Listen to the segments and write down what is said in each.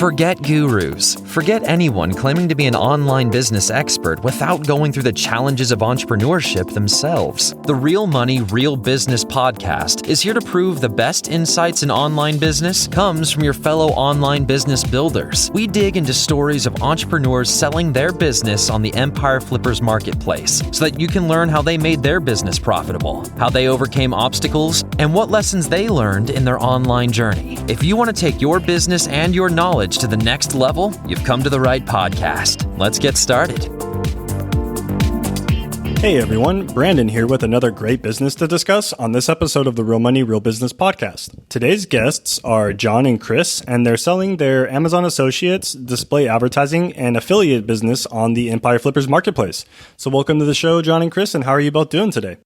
Forget gurus. Forget anyone claiming to be an online business expert without going through the challenges of entrepreneurship themselves. The Real Money, Real Business podcast is here to prove the best insights in online business comes from your fellow online business builders. We dig into stories of entrepreneurs selling their business on the Empire Flippers marketplace so that you can learn how they made their business profitable, how they overcame obstacles, and what lessons they learned in their online journey. If you want to take your business and your knowledge to the next level, you've come to the right podcast. Let's get started. Hey everyone, Brandon here with another great business to discuss on this episode of the Real Money, Real Business podcast. Today's guests are John and Chris, and they're selling their Amazon Associates, display advertising, and affiliate business on the Empire Flippers marketplace. So welcome to the show, John and Chris, and how are you both doing today?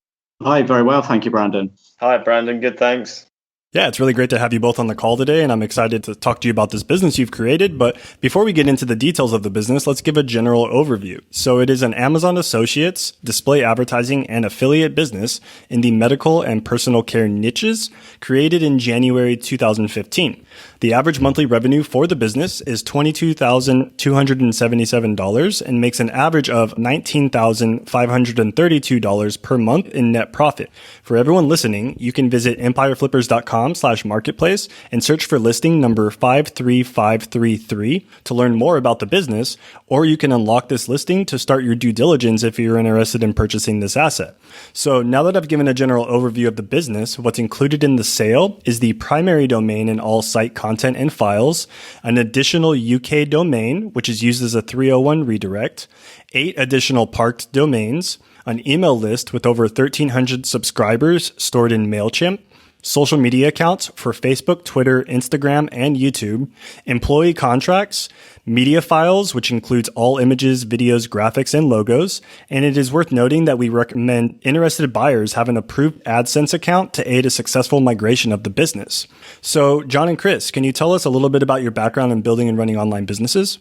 Hi, very well. Thank you, Brandon. Hi, Brandon. Good, thanks. Yeah, it's really great to have you both on the call today, and I'm excited to talk to you about this business you've created. But before we get into the details of the business, let's give a general overview. So it is an Amazon Associates, display advertising, and affiliate business in the medical and personal care niches, created in January 2015. The average monthly revenue for the business is $22,277 and makes an average of $19,532 per month in net profit. For everyone listening, you can visit empireflippers.com/marketplace and search for listing number 53533 to learn more about the business, or you can unlock this listing to start your due diligence if you're interested in purchasing this asset. So now that I've given a general overview of the business, what's included in the sale is the primary domain and all site content and files, an additional UK domain, which is used as a 301 redirect, 8 additional parked domains, an email list with over 1,300 subscribers stored in MailChimp, social media accounts for Facebook, Twitter, Instagram, and YouTube, employee contracts, media files, which includes all images, videos, graphics, and logos. And it is worth noting that we recommend interested buyers have an approved AdSense account to aid a successful migration of the business. So, John and Chris, can you tell us a little bit about your background in building and running online businesses?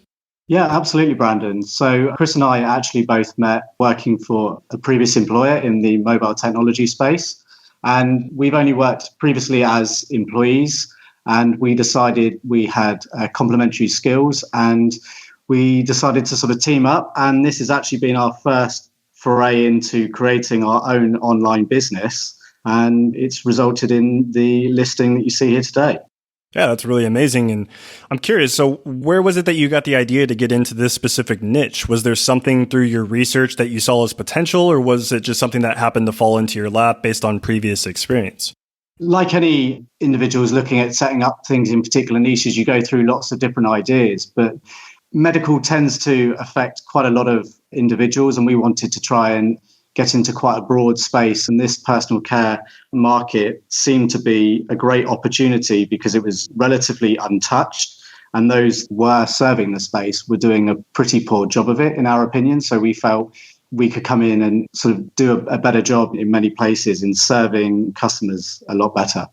Yeah, absolutely, Brandon. So Chris and I actually both met working for a previous employer in the mobile technology space. And we've only worked previously as employees, and we decided we had complementary skills, and we decided to sort of team up. And this has actually been our first foray into creating our own online business, and it's resulted in the listing that you see here today. Yeah, that's really amazing. And I'm curious, so where was it that you got the idea to get into this specific niche? Was there something through your research that you saw as potential, or was it just something that happened to fall into your lap based on previous experience? Like any individuals looking at setting up things in particular niches, you go through lots of different ideas, but medical tends to affect quite a lot of individuals, and we wanted to try and get into quite a broad space. And this personal care market seemed to be a great opportunity because it was relatively untouched. And those were serving the space were doing a pretty poor job of it, in our opinion. So we felt we could come in and sort of do a better job in many places in serving customers a lot better.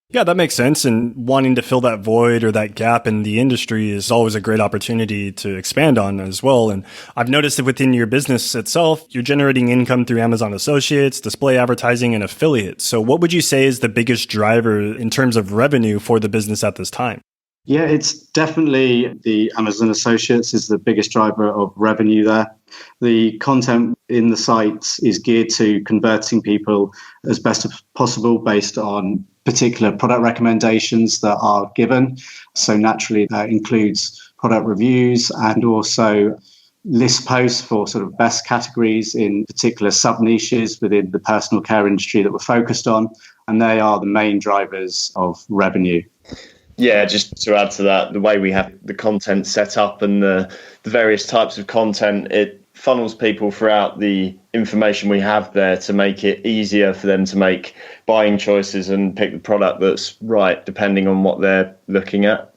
Yeah, that makes sense. And wanting to fill that void or that gap in the industry is always a great opportunity to expand on as well. And I've noticed that within your business itself, you're generating income through Amazon Associates, display advertising, and affiliates. So what would you say is the biggest driver in terms of revenue for the business at this time? Yeah, it's definitely the Amazon Associates is the biggest driver of revenue there. The content in the sites is geared to converting people as best as possible based on particular product recommendations that are given. So naturally, that includes product reviews and also list posts for sort of best categories in particular sub-niches within the personal care industry that we're focused on. And they are the main drivers of revenue. Yeah, just to add to that, the way we have the content set up and the various types of content, it funnels people throughout the information we have there to make it easier for them to make buying choices and pick the product that's right, depending on what they're looking at.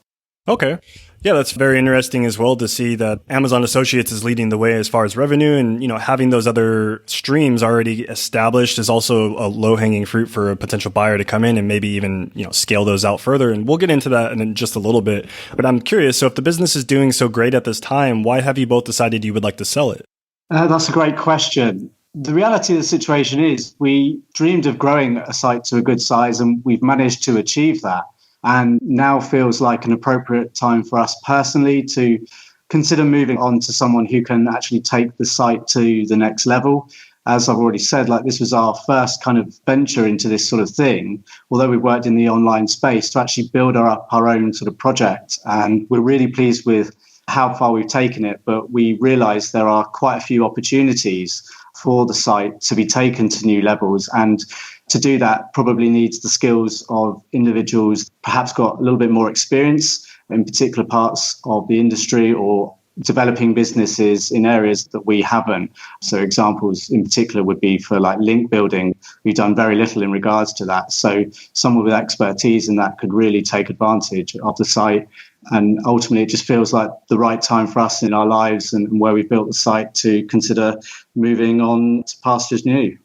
Okay. Yeah, that's very interesting as well to see that Amazon Associates is leading the way as far as revenue, and having those other streams already established is also a low-hanging fruit for a potential buyer to come in and maybe even scale those out further. And we'll get into that in just a little bit. But I'm curious, so if the business is doing so great at this time, why have you both decided you would like to sell it? That's a great question. The reality of the situation is we dreamed of growing a site to a good size, and we've managed to achieve that. And now feels like an appropriate time for us personally to consider moving on to someone who can actually take the site to the next level. As I've already said, like this was our first kind of venture into this sort of thing, although we worked in the online space, to actually build up our own sort of project. And we're really pleased with how far we've taken it, but we realize there are quite a few opportunities for the site to be taken to new levels. And to do that probably needs the skills of individuals perhaps got a little bit more experience in particular parts of the industry or developing businesses in areas that we haven't. So examples in particular would be for like link building. We've done very little in regards to that. So someone with expertise in that could really take advantage of the site. And ultimately, it just feels like the right time for us in our lives and where we've built the site to consider moving on to pastures new.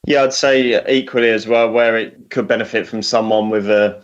Yeah, I'd say equally as well, where it could benefit from someone with a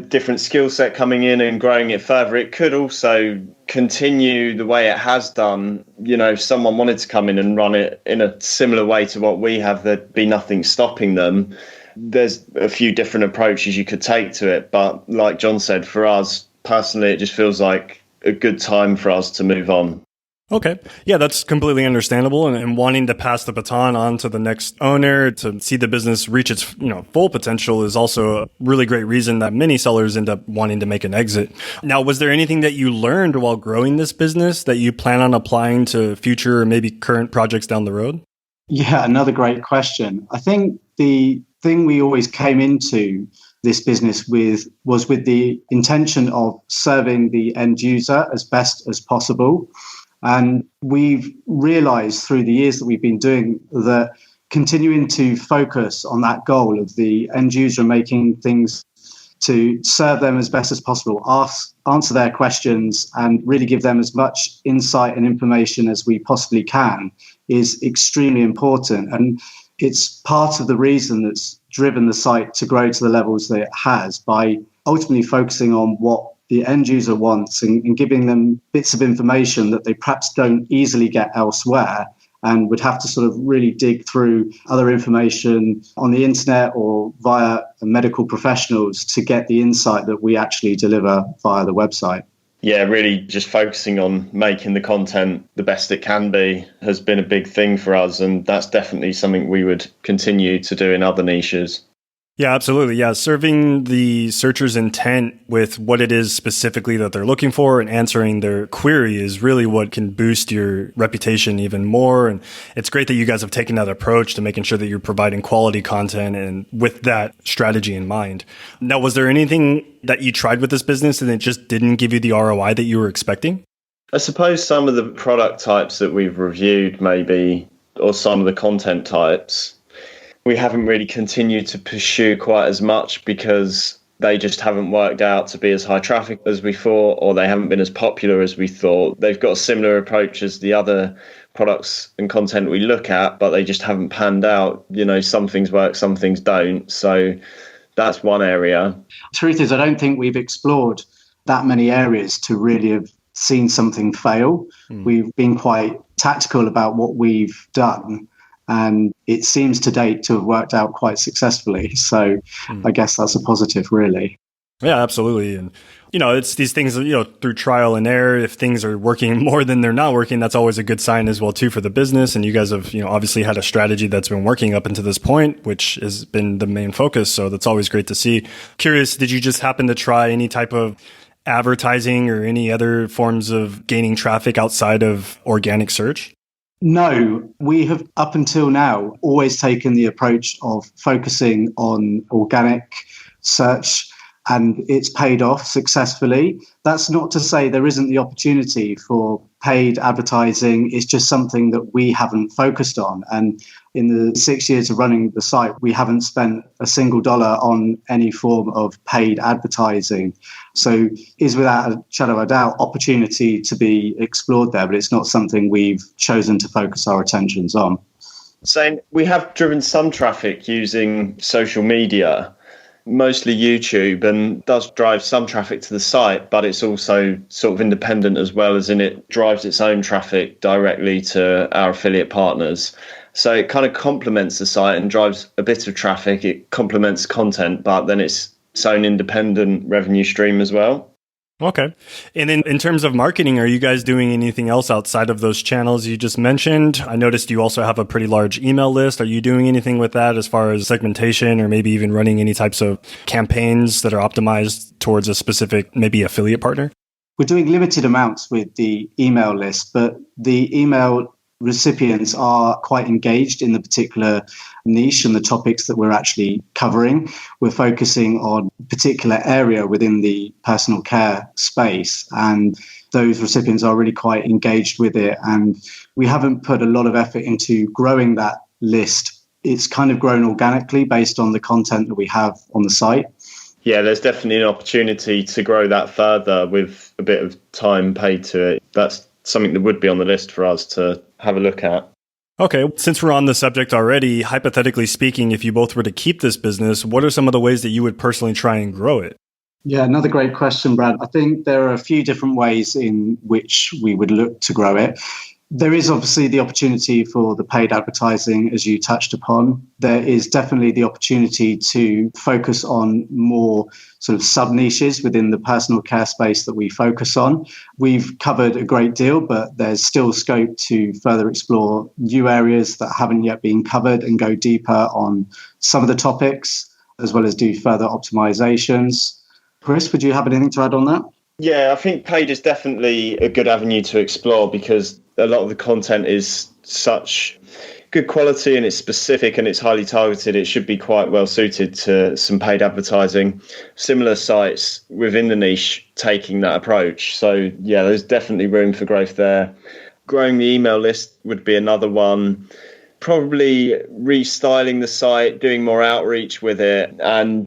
different skill set coming in and growing it further. It could also continue the way it has done. You know, if someone wanted to come in and run it in a similar way to what we have, there'd be nothing stopping them. There's a few different approaches you could take to it. But like John said, for us personally, it just feels like a good time for us to move on. Okay. Yeah, that's completely understandable. And wanting to pass the baton on to the next owner to see the business reach its full potential is also a really great reason that many sellers end up wanting to make an exit. Now, was there anything that you learned while growing this business that you plan on applying to future or maybe current projects down the road? Yeah, another great question. I think the thing we always came into this business was with the intention of serving the end user as best as possible. And we've realized through the years that we've been doing that continuing to focus on that goal of the end user, making things to serve them as best as possible, answer their questions and really give them as much insight and information as we possibly can is extremely important. And it's part of the reason that's driven the site to grow to the levels that it has by ultimately focusing on what the end user wants and giving them bits of information that they perhaps don't easily get elsewhere and would have to sort of really dig through other information on the internet or via medical professionals to get the insight that we actually deliver via the website. Yeah, really just focusing on making the content the best it can be has been a big thing for us. And that's definitely something we would continue to do in other niches. Yeah, absolutely. Yeah, serving the searcher's intent with what it is specifically that they're looking for and answering their query is really what can boost your reputation even more. And it's great that you guys have taken that approach to making sure that you're providing quality content and with that strategy in mind. Now, was there anything that you tried with this business and it just didn't give you the ROI that you were expecting? I suppose some of the product types that we've reviewed maybe, or some of the content types, we haven't really continued to pursue quite as much because they just haven't worked out to be as high traffic as we thought, or they haven't been as popular as we thought. They've got a similar approach as the other products and content we look at, but they just haven't panned out. You know, some things work, some things don't. So that's one area. Truth is, I don't think we've explored that many areas to really have seen something fail. We've been quite tactical about what we've done. And it seems to date to have worked out quite successfully. So I guess that's a positive, really. Yeah, absolutely. And, it's these things, through trial and error, if things are working more than they're not working, that's always a good sign as well, too, for the business. And you guys have, obviously had a strategy that's been working up until this point, which has been the main focus. So that's always great to see. Curious, did you just happen to try any type of advertising or any other forms of gaining traffic outside of organic search? No, we have up until now always taken the approach of focusing on organic search, and it's paid off successfully. That's not to say there isn't the opportunity for paid advertising. It's just something that we haven't focused on. And in the 6 years of running the site, we haven't spent a single dollar on any form of paid advertising. So is without a shadow of a doubt opportunity to be explored there, but it's not something we've chosen to focus our attentions on. So we have driven some traffic using social media, mostly YouTube, and does drive some traffic to the site, but it's also sort of independent as well, as in it drives its own traffic directly to our affiliate partners. So it kind of complements the site and drives a bit of traffic. It complements content, but then it's its own independent revenue stream as well. Okay. And then in terms of marketing, are you guys doing anything else outside of those channels you just mentioned? I noticed you also have a pretty large email list. Are you doing anything with that as far as segmentation, or maybe even running any types of campaigns that are optimized towards a specific, maybe affiliate partner? We're doing limited amounts with the email list, but the email recipients are quite engaged in the particular niche and the topics that we're actually covering. We're focusing on a particular area within the personal care space, and those recipients are really quite engaged with it. And we haven't put a lot of effort into growing that list. It's kind of grown organically based on the content that we have on the site. Yeah, there's definitely an opportunity to grow that further with a bit of time paid to it. That's something that would be on the list for us to have a look at. Okay, since we're on the subject already, hypothetically speaking, if you both were to keep this business, what are some of the ways that you would personally try and grow it? Yeah, another great question, Brad. I think there are a few different ways in which we would look to grow it. There is obviously the opportunity for the paid advertising, as you touched upon. There is definitely the opportunity to focus on more sort of sub-niches within the personal care space that we focus on. We've covered a great deal, but there's still scope to further explore new areas that haven't yet been covered and go deeper on some of the topics, as well as do further optimizations. Chris, would you have anything to add on that? Yeah, I think paid is definitely a good avenue to explore because a lot of the content is such good quality and it's specific and it's highly targeted. It should be quite well suited to some paid advertising. Similar sites within the niche taking that approach. So yeah, there's definitely room for growth there. Growing the email list would be another one. Probably restyling the site, doing more outreach with it, and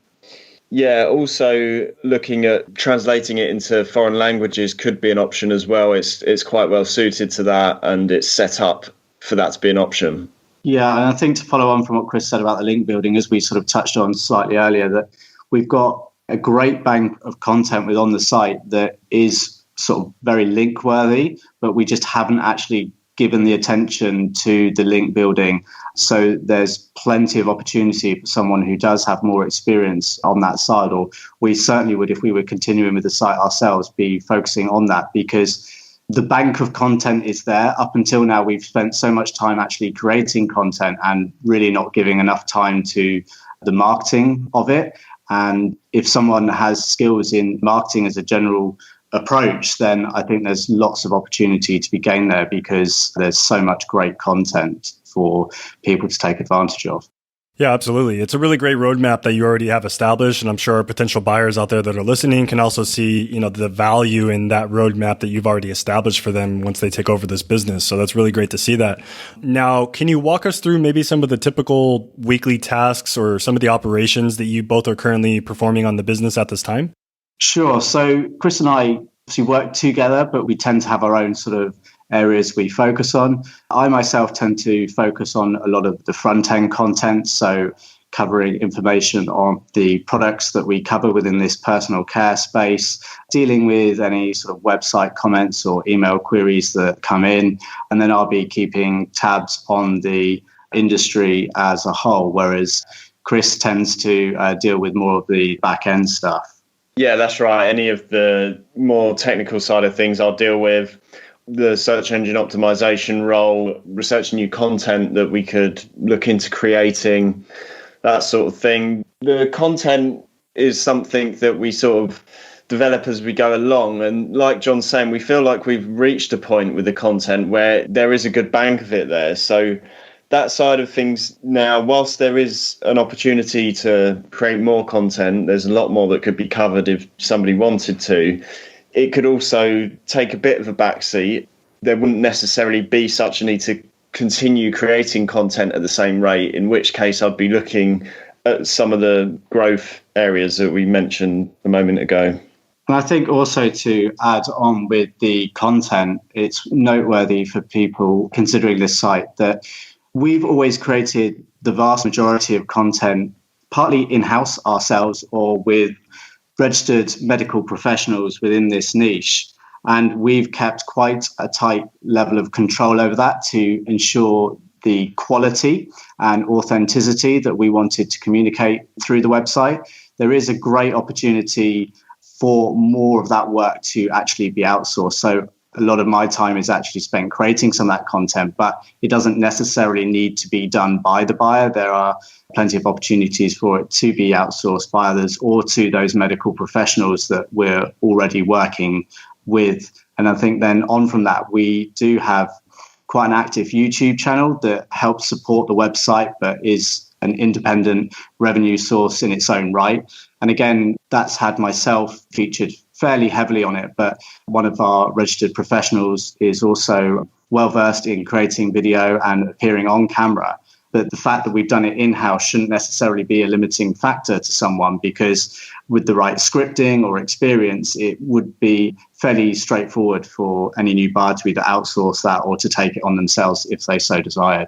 yeah, also looking at translating it into foreign languages could be an option as well. It's quite well suited to that and it's set up for that to be an option. Yeah, and I think to follow on from what Chris said about the link building, as we sort of touched on slightly earlier, that we've got a great bank of content on the site that is sort of very link worthy, but we just haven't actually given the attention to the link building. So there's plenty of opportunity for someone who does have more experience on that side, or we certainly would, if we were continuing with the site ourselves, be focusing on that because the bank of content is there. Up until now, we've spent so much time actually creating content and really not giving enough time to the marketing of it. And if someone has skills in marketing as a general approach, then I think there's lots of opportunity to be gained there because there's so much great content for people to take advantage of. Yeah, absolutely. It's a really great roadmap that you already have established. And I'm sure potential buyers out there that are listening can also see, the value in that roadmap that you've already established for them once they take over this business. So that's really great to see that. Now, can you walk us through maybe some of the typical weekly tasks or some of the operations that you both are currently performing on the business at this time? Sure. So Chris and I obviously work together, but we tend to have our own sort of areas we focus on. I myself tend to focus on a lot of the front end content, so covering information on the products that we cover within this personal care space, dealing with any sort of website comments or email queries that come in, and then I'll be keeping tabs on the industry as a whole, whereas Chris tends to deal with more of the back end stuff. Yeah, that's right. Any of the more technical side of things I'll deal with. The search engine optimization role, researching new content that we could look into creating, that sort of thing. The content is something that we sort of develop as we go along. And like John's saying, we feel like we've reached a point with the content where there is a good bank of it there. So that side of things now, whilst there is an opportunity to create more content, there's a lot more that could be covered if somebody wanted to. It could also take a bit of a backseat. There wouldn't necessarily be such a need to continue creating content at the same rate, in which case I'd be looking at some of the growth areas that we mentioned a moment ago. And I think also to add on with the content, it's noteworthy for people considering this site that we've always created the vast majority of content, partly in-house ourselves or with registered medical professionals within this niche. And we've kept quite a tight level of control over that to ensure the quality and authenticity that we wanted to communicate through the website, there is a great opportunity for more of that work to actually be outsourced. So a lot of my time is actually spent creating some of that content, but it doesn't necessarily need to be done by the buyer. There are plenty of opportunities for it to be outsourced by others or to those medical professionals that we're already working with. And I think then on from that, we do have quite an active YouTube channel that helps support the website, but is an independent revenue source in its own right. And again, that's had myself featured fairly heavily on it, but one of our registered professionals is also well versed in creating video and appearing on camera. But the fact that we've done it in-house shouldn't necessarily be a limiting factor to someone, because with the right scripting or experience, it would be fairly straightforward for any new buyer to either outsource that or to take it on themselves if they so desired.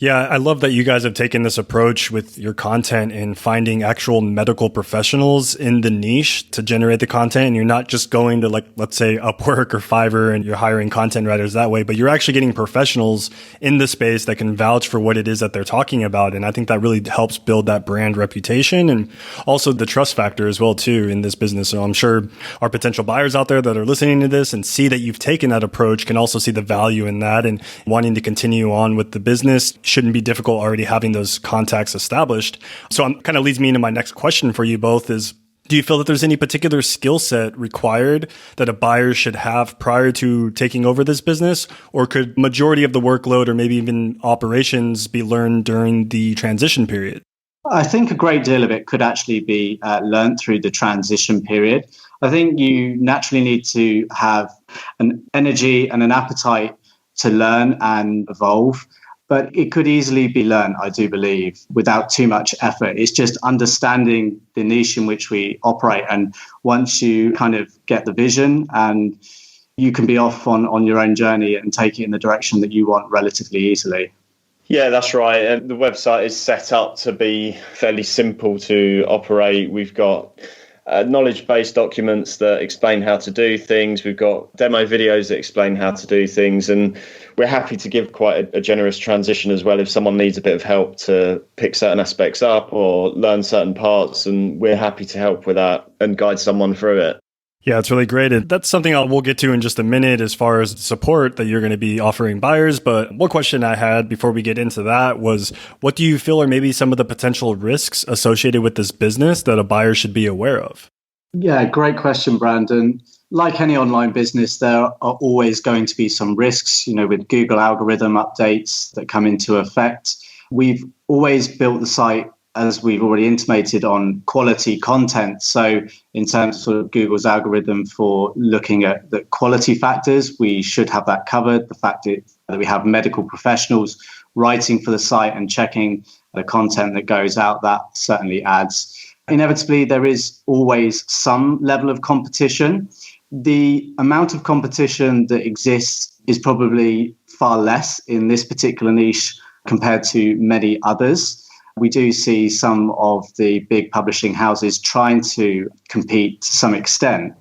Yeah, I love that you guys have taken this approach with your content in finding actual medical professionals in the niche to generate the content. And you're not just going to, like, let's say Upwork or Fiverr and you're hiring content writers that way, but you're actually getting professionals in the space that can vouch for what it is that they're talking about. And I think that really helps build that brand reputation and also the trust factor as well, too, in this business. So I'm sure our potential buyers out there that are listening to this and see that you've taken that approach can also see the value in that and wanting to continue on with the business. Shouldn't be difficult already having those contacts established. So it kind of leads me into my next question for you both is, do you feel that there's any particular skill set required that a buyer should have prior to taking over this business? Or could majority of the workload or maybe even operations be learned during the transition period? I think a great deal of it could actually be learned through the transition period. I think you naturally need to have an energy and an appetite to learn and evolve. But it could easily be learned, I do believe, without too much effort. It's just understanding the niche in which we operate. And once you kind of get the vision, and you can be off on your own journey and take it in the direction that you want relatively easily. Yeah, that's right. And the website is set up to be fairly simple to operate. We've got knowledge-based documents that explain how to do things. We've got demo videos that explain how to do things. And we're happy to give quite a generous transition as well if someone needs a bit of help to pick certain aspects up or learn certain parts. And we're happy to help with that and guide someone through it. Yeah, it's really great. And that's something we'll get to in just a minute as far as support that you're going to be offering buyers. But one question I had before we get into that was, what do you feel are maybe some of the potential risks associated with this business that a buyer should be aware of? Yeah, great question, Brandon. Like any online business, there are always going to be some risks, with Google algorithm updates that come into effect. We've always built the site, as we've already intimated, on quality content. So in terms of sort of Google's algorithm for looking at the quality factors, we should have that covered. The fact that we have medical professionals writing for the site and checking the content that goes out, that certainly adds. Inevitably, there is always some level of competition. The amount of competition that exists is probably far less in this particular niche compared to many others. We do see some of the big publishing houses trying to compete to some extent.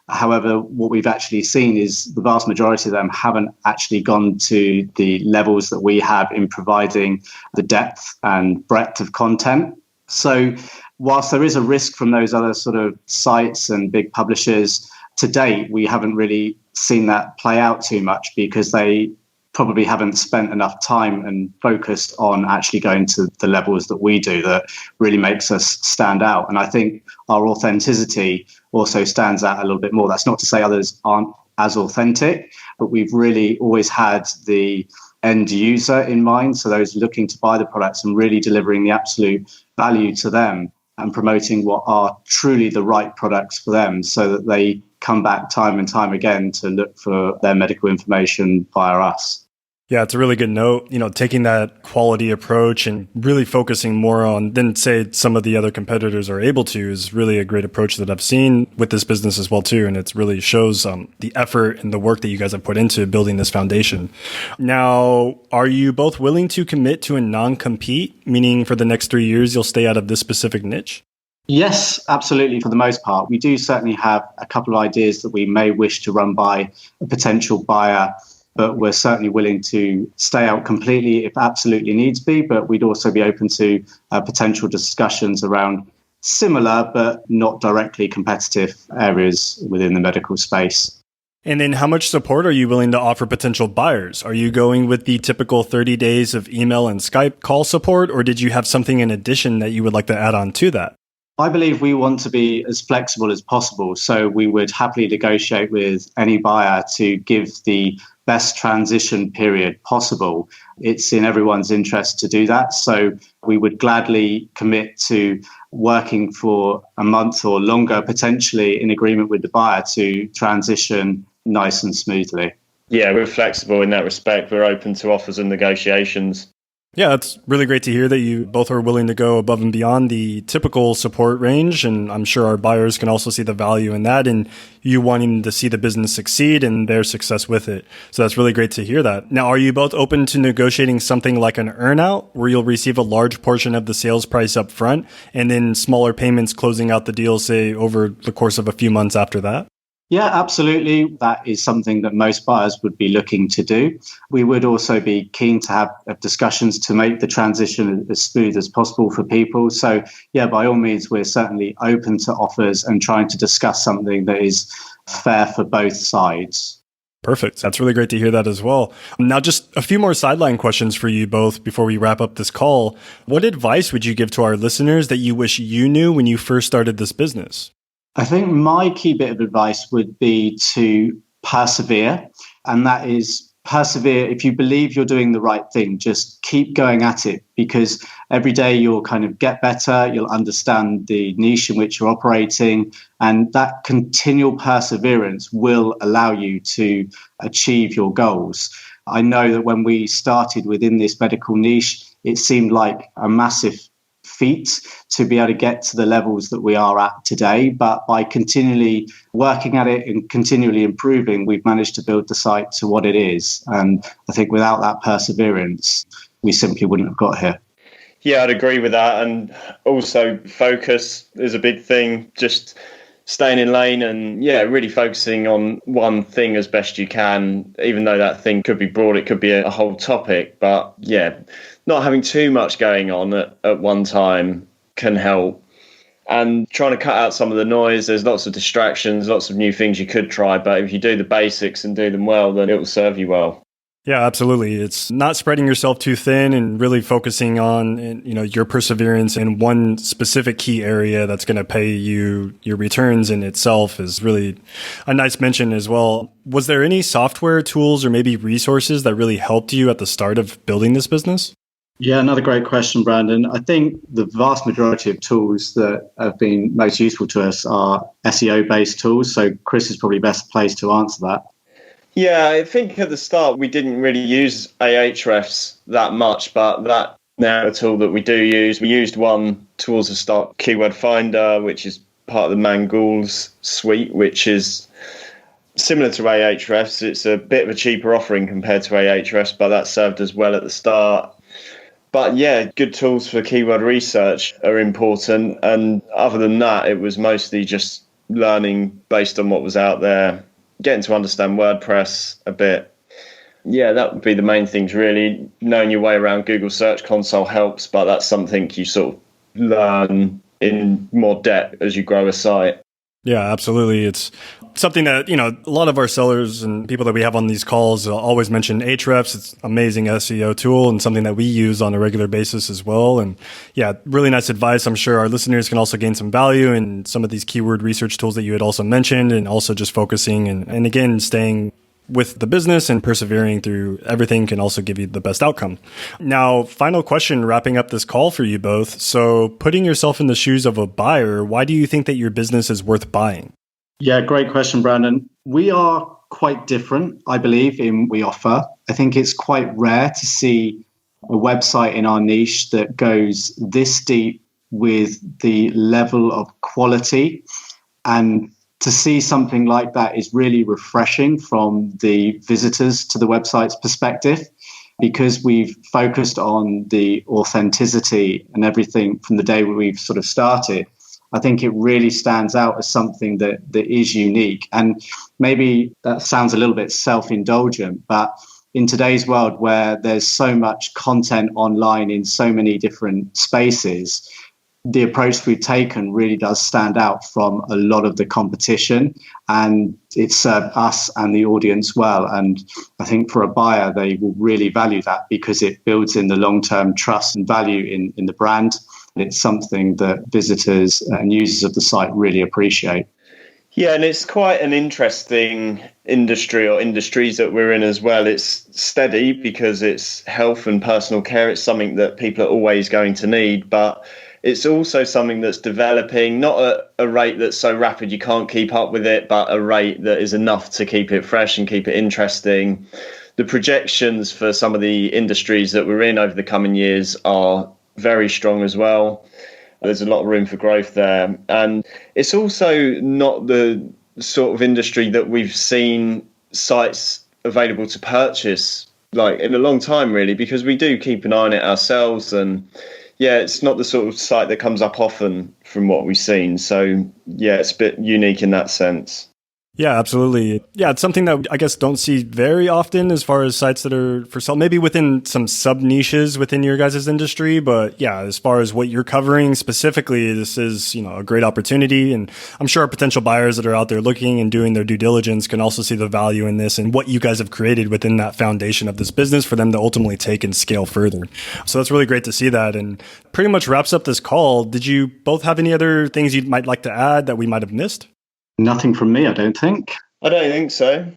However, what we've actually seen is the vast majority of them haven't actually gone to the levels that we have in providing the depth and breadth of content. So whilst there is a risk from those other sort of sites and big publishers, to date, we haven't really seen that play out too much because they probably haven't spent enough time and focused on actually going to the levels that we do that really makes us stand out. And I think our authenticity also stands out a little bit more. That's not to say others aren't as authentic, but we've really always had the end user in mind. So those looking to buy the products and really delivering the absolute value to them and promoting what are truly the right products for them so that they come back time and time again to look for their medical information via us. Yeah, it's a really good note, taking that quality approach and really focusing more on than say some of the other competitors are able to is really a great approach that I've seen with this business as well too. And it really shows the effort and the work that you guys have put into building this foundation. Now, are you both willing to commit to a non-compete, meaning for the next 3 years, you'll stay out of this specific niche? Yes, absolutely. For the most part, we do certainly have a couple of ideas that we may wish to run by a potential buyer but we're certainly willing to stay out completely if absolutely needs be. But we'd also be open to potential discussions around similar but not directly competitive areas within the medical space. And then how much support are you willing to offer potential buyers? Are you going with the typical 30 days of email and Skype call support, or did you have something in addition that you would like to add on to that? I believe we want to be as flexible as possible. So we would happily negotiate with any buyer to give the best transition period possible. It's in everyone's interest to do that. So we would gladly commit to working for a month or longer, potentially in agreement with the buyer to transition nice and smoothly. Yeah, we're flexible in that respect. We're open to offers and negotiations. Yeah, it's really great to hear that you both are willing to go above and beyond the typical support range. And I'm sure our buyers can also see the value in that and you wanting to see the business succeed and their success with it. So that's really great to hear that. Now, are you both open to negotiating something like an earnout where you'll receive a large portion of the sales price up front and then smaller payments closing out the deal, say, over the course of a few months after that? Yeah, absolutely. That is something that most buyers would be looking to do. We would also be keen to have discussions to make the transition as smooth as possible for people. So, yeah, by all means, we're certainly open to offers and trying to discuss something that is fair for both sides. Perfect. That's really great to hear that as well. Now, just a few more sideline questions for you both before we wrap up this call. What advice would you give to our listeners that you wish you knew when you first started this business? I think my key bit of advice would be to persevere. And that is persevere. If you believe you're doing the right thing, just keep going at it, because every day you'll kind of get better. You'll understand the niche in which you're operating. And that continual perseverance will allow you to achieve your goals. I know that when we started within this medical niche, it seemed like a massive feat to be able to get to the levels that we are at today. But by continually working at it and continually improving, we've managed to build the site to what it is. And I think without that perseverance, we simply wouldn't have got here. Yeah, I'd agree with that. And also focus is a big thing. Just staying in lane and, really focusing on one thing as best you can, even though that thing could be broad, it could be a whole topic. But, not having too much going on at one time can help. And trying to cut out some of the noise. There's lots of distractions, lots of new things you could try. But if you do the basics and do them well, then it will serve you well. Yeah, absolutely. It's not spreading yourself too thin and really focusing on, your perseverance in one specific key area that's going to pay you your returns in itself is really a nice mention as well. Was there any software tools or maybe resources that really helped you at the start of building this business? Yeah, another great question, Brandon. I think the vast majority of tools that have been most useful to us are SEO-based tools. So Chris is probably best placed to answer that. Yeah, I think at the start we didn't really use Ahrefs that much, but that now a tool that we do use. We used one towards the start, Keyword Finder, which is part of the Mangools suite, which is similar to Ahrefs. It's a bit of a cheaper offering compared to Ahrefs, but that served us well at the start. But good tools for keyword research are important. And other than that, it was mostly just learning based on what was out there, getting to understand WordPress a bit. Yeah, that would be the main things, really. Knowing your way around Google Search Console helps, but that's something you sort of learn in more depth as you grow a site. Yeah, absolutely. It's something that, a lot of our sellers and people that we have on these calls always mention Ahrefs. It's an amazing SEO tool and something that we use on a regular basis as well. And really nice advice. I'm sure our listeners can also gain some value in some of these keyword research tools that you had also mentioned, and also just focusing and again, staying with the business and persevering through everything can also give you the best outcome. Now, final question, wrapping up this call for you both. So putting yourself in the shoes of a buyer, why do you think that your business is worth buying? Yeah, great question, Brandon. We are quite different, I believe, in we offer. I think it's quite rare to see a website in our niche that goes this deep with the level of quality, and to see something like that is really refreshing from the visitors to the website's perspective, because we've focused on the authenticity and everything from the day we've sort of started. I think it really stands out as something that is unique. And maybe that sounds a little bit self-indulgent, but in today's world where there's so much content online in so many different spaces, the approach we've taken really does stand out from a lot of the competition, and it served us and the audience well. And I think for a buyer, they will really value that because it builds in the long-term trust and value in the brand. And it's something that visitors and users of the site really appreciate. Yeah, and it's quite an interesting industry or industries that we're in as well. It's steady because it's health and personal care. It's something that people are always going to need, but it's also something that's developing, not at a rate that's so rapid you can't keep up with it, but a rate that is enough to keep it fresh and keep it interesting. The projections for some of the industries that we're in over the coming years are very strong as well. There's a lot of room for growth there. And it's also not the sort of industry that we've seen sites available to purchase like in a long time, really, because we do keep an eye on it ourselves. And yeah, it's not the sort of site that comes up often from what we've seen. So yeah, it's a bit unique in that sense. Yeah, absolutely. Yeah, it's something that I guess don't see very often as far as sites that are for sale, maybe within some sub niches within your guys' industry. But yeah, as far as what you're covering specifically, this is, a great opportunity. And I'm sure our potential buyers that are out there looking and doing their due diligence can also see the value in this and what you guys have created within that foundation of this business for them to ultimately take and scale further. So that's really great to see that. And pretty much wraps up this call. Did you both have any other things you might like to add that we might have missed? Nothing from me, I don't think. I don't think so.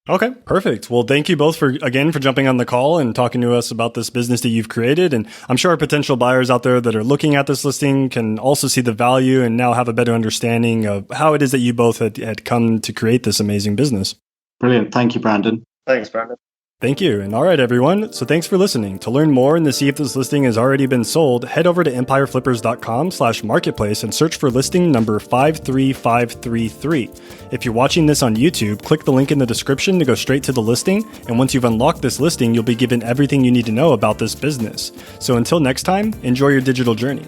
Okay, perfect. Well, thank you both for jumping on the call and talking to us about this business that you've created. And I'm sure our potential buyers out there that are looking at this listing can also see the value and now have a better understanding of how it is that you both had come to create this amazing business. Brilliant. Thank you, Brandon. Thanks, Brandon. Thank you. And all right, everyone. So thanks for listening. To learn more and to see if this listing has already been sold, head over to empireflippers.com/marketplace and search for listing number 53533. If you're watching this on YouTube, click the link in the description to go straight to the listing. And once you've unlocked this listing, you'll be given everything you need to know about this business. So until next time, enjoy your digital journey.